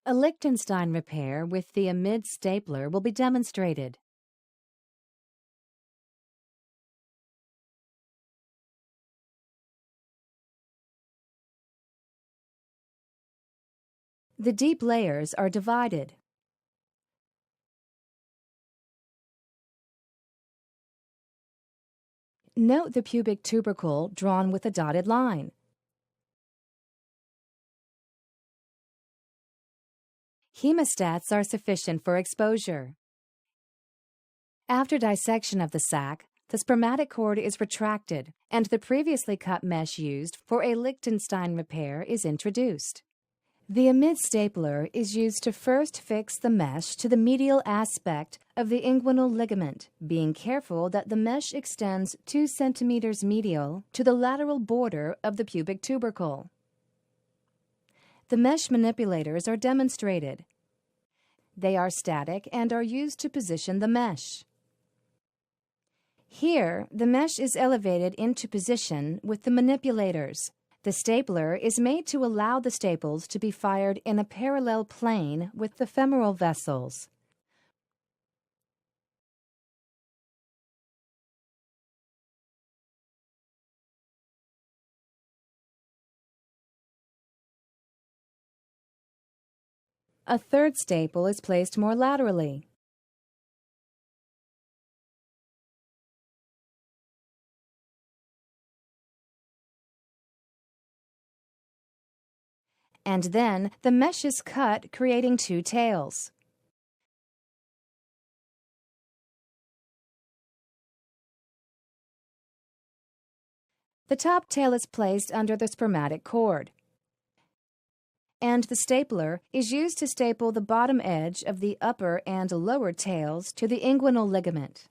A Liechtenstein repair with the AMID stapler will be demonstrated. The deep layers are divided. Note the pubic tubercle drawn with a dotted line. Hemostats are sufficient for exposure. After dissection of the sac, the spermatic cord is retracted and the previously cut mesh used for a Liechtenstein repair is introduced. The AMID stapler is used to first fix the mesh to the medial aspect of the inguinal ligament, being careful that the mesh extends 2 centimeters medial to the lateral border of the pubic tubercle. The mesh manipulators are demonstrated. They are static and are used to position the mesh. Here, the mesh is elevated into position with the manipulators. The stapler is made to allow the staples to be fired in a parallel plane with the femoral vessels. A third staple is placed more laterally. And then the mesh is cut, creating 2 tails. The top tail is placed under the spermatic cord, and the stapler is used to staple the bottom edge of the upper and lower tails to the inguinal ligament.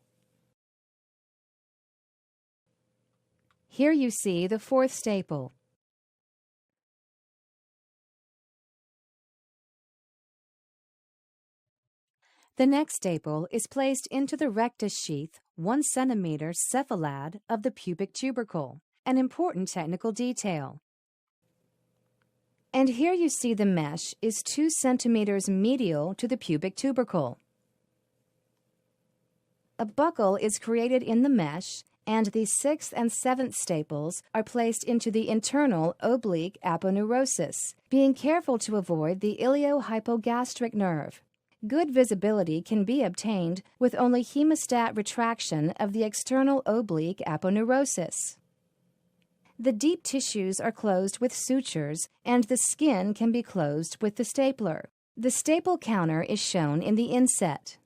Here you see the 4th staple. The next staple is placed into the rectus sheath 1 centimeter cephalad of the pubic tubercle, an important technical detail. And here you see the mesh is 2 centimeters medial to the pubic tubercle. A buckle is created in the mesh, and the 6th and 7th staples are placed into the internal oblique aponeurosis, being careful to avoid the iliohypogastric nerve. Good visibility can be obtained with only hemostat retraction of the external oblique aponeurosis. The deep tissues are closed with sutures, and the skin can be closed with the stapler. The staple counter is shown in the inset.